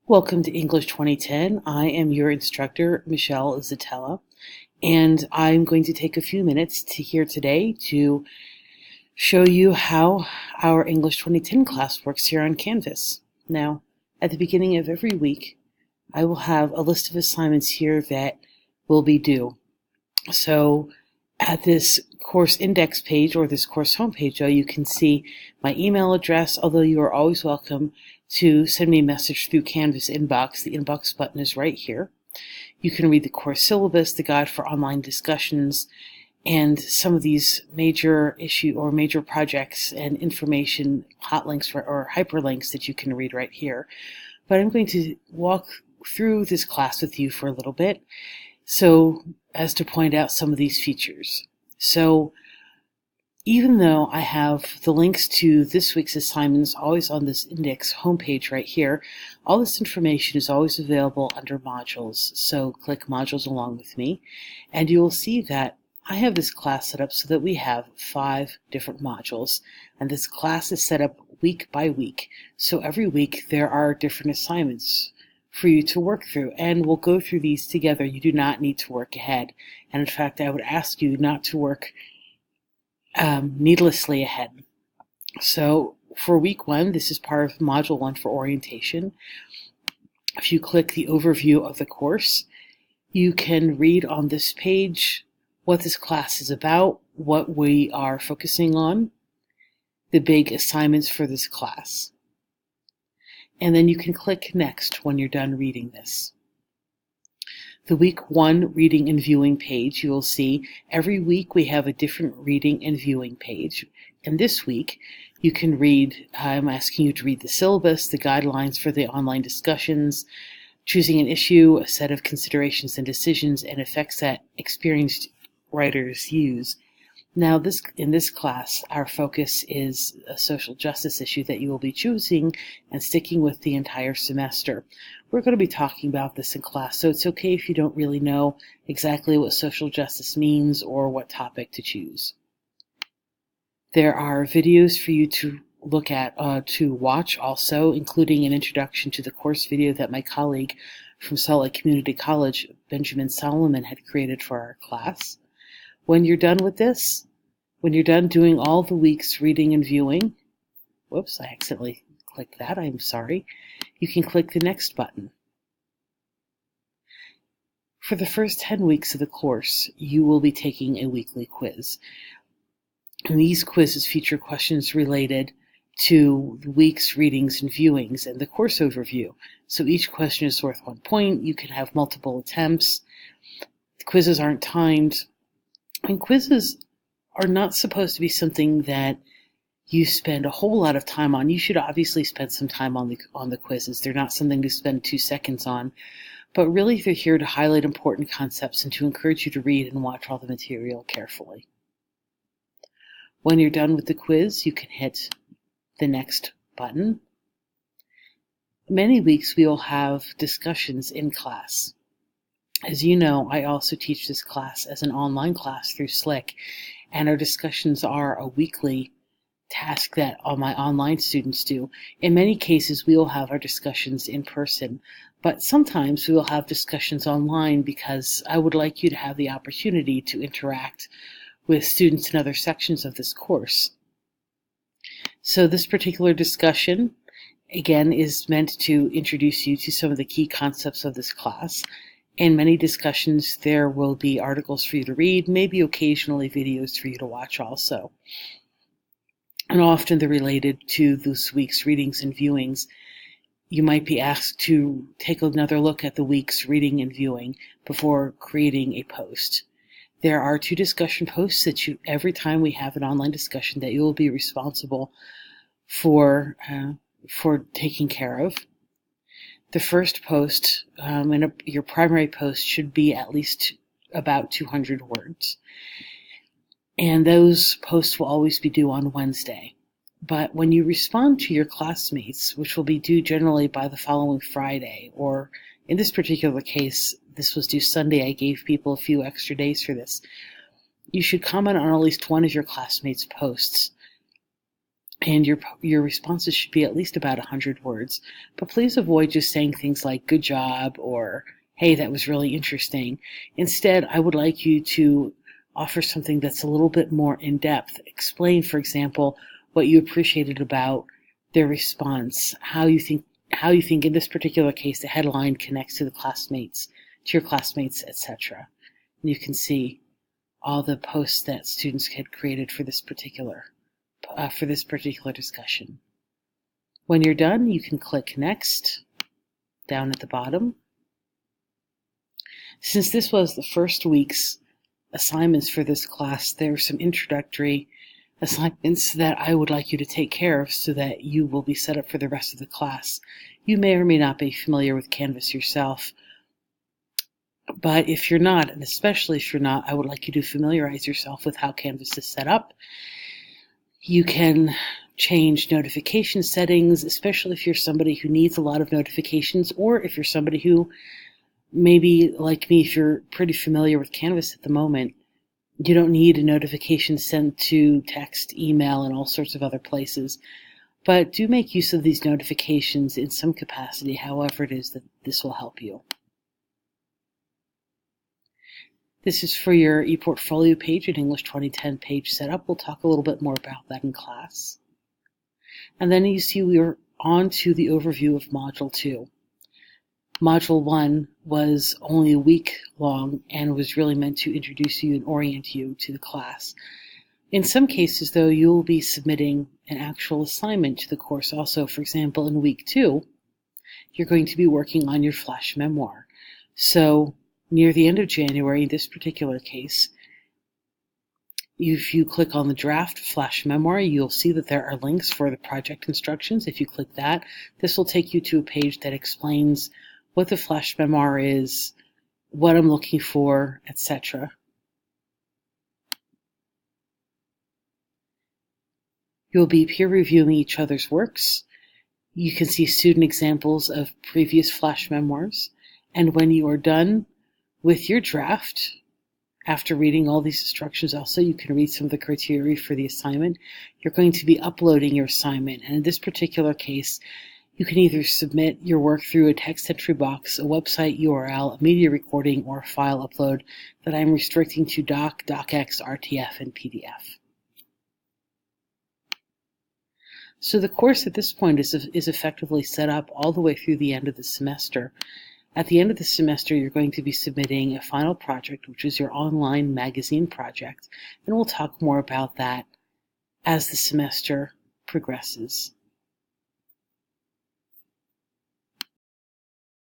Welcome to English 2010. I am your instructor, Michelle Zatella, and I'm going to take a few minutes today to show you how our English 2010 class works here on Canvas. Now, at the beginning of every week, I will have a list of assignments here that will be due. So at this course index page or this course homepage, you can see my email address, although you are always welcome to send me a message through Canvas inbox. The inbox button is right here. You can read the course syllabus, the guide for online discussions, and some of these major major projects and information hot links or hyperlinks that you can read right here. But I'm going to walk through this class with you for a little bit so as to point out some of these features. So even though I have the links to this week's assignments always on this index homepage right here, all this information is always available under modules. So click modules along with me, and you will see that I have this class set up so that we have 5 different modules, and this class is set up week by week. So every week there are different assignments for you to work through, and we'll go through these together. You do not need to work ahead, and in fact I would ask you not to work needlessly ahead. So for week 1, this is part of module 1 for orientation. If you click the overview of the course, you can read on this page what this class is about, what we are focusing on, the big assignments for this class. And then you can click next when you're done reading this. The week 1 reading and viewing page, you will see every week we have a different reading and viewing page. And this week you can read, I'm asking you to read the syllabus, the guidelines for the online discussions, choosing an issue, a set of considerations and decisions, and effects that experienced writers use. Now in this class, our focus is a social justice issue that you will be choosing and sticking with the entire semester. We're going to be talking about this in class, so it's okay if you don't really know exactly what social justice means or what topic to choose. There are videos for you to look at, to watch also, including an introduction to the course video that my colleague from Salt Lake Community College, Benjamin Solomon, had created for our class. When you're done with this, when you're done doing all the week's reading and viewing, whoops, I accidentally clicked that, I'm sorry, you can click the next button. For the first 10 weeks of the course, you will be taking a weekly quiz. And these quizzes feature questions related to the week's readings and viewings and the course overview. So each question is worth 1 point. You can have multiple attempts. The quizzes aren't timed. And quizzes are not supposed to be something that you spend a whole lot of time on. You should obviously spend some time on the quizzes. They're not something to spend 2 seconds on, but really they're here to highlight important concepts and to encourage you to read and watch all the material carefully. When you're done with the quiz, you can hit the next button. Many weeks we will have discussions in class. As you know, I also teach this class as an online class through Slick, and our discussions are a weekly task that all my online students do. In many cases, we will have our discussions in person, but sometimes we will have discussions online because I would like you to have the opportunity to interact with students in other sections of this course. So this particular discussion, again, is meant to introduce you to some of the key concepts of this class. In many discussions, there will be articles for you to read, maybe occasionally videos for you to watch also. And often they're related to this week's readings and viewings. You might be asked to take another look at the week's reading and viewing before creating a post. There are 2 discussion posts that every time we have an online discussion that you will be responsible for taking care of. The first post, your primary post, should be at least about 200 words. And those posts will always be due on Wednesday. But when you respond to your classmates, which will be due generally by the following Friday, or in this particular case, this was due Sunday, I gave people a few extra days for this, you should comment on at least one of your classmates' posts. and your responses should be at least about 100 words. But please avoid just saying things like "good job" or "hey, that was really interesting." Instead, I would like you to offer something that's a little bit more in-depth. Explain, for example, what you appreciated about their response, how you think in this particular case the headline connects to your classmates, etc. And you can see all the posts that students had created for this particular discussion. When you're done, you can click Next down at the bottom. Since this was the first week's assignments for this class, there are some introductory assignments that I would like you to take care of so that you will be set up for the rest of the class. You may or may not be familiar with Canvas yourself, but if you're not, and especially if you're not, I would like you to familiarize yourself with how Canvas is set up. You can change notification settings, especially if you're somebody who needs a lot of notifications, or if you're somebody who, maybe like me, if you're pretty familiar with Canvas at the moment, you don't need a notification sent to text, email, and all sorts of other places. But do make use of these notifications in some capacity, however it is that this will help you. This is for your ePortfolio page and English 2010 page setup. We'll talk a little bit more about that in class. And then you see we're on to the overview of Module 2. Module 1 was only a week long and was really meant to introduce you and orient you to the class. In some cases, though, you'll be submitting an actual assignment to the course also. For example, in week 2, you're going to be working on your flash memoir. So near the end of January, in this particular case, if you click on the draft flash memoir, you'll see that there are links for the project instructions. If you click that, this will take you to a page that explains what the flash memoir is, what I'm looking for, etc. You'll be peer reviewing each other's works. You can see student examples of previous flash memoirs. And when you are done with your draft, after reading all these instructions also, you can read some of the criteria for the assignment. You're going to be uploading your assignment. And in this particular case, you can either submit your work through a text entry box, a website URL, a media recording, or a file upload that I'm restricting to doc, docx, RTF, and PDF. So the course at this point is effectively set up all the way through the end of the semester. At the end of the semester, you're going to be submitting a final project, which is your online magazine project, and we'll talk more about that as the semester progresses.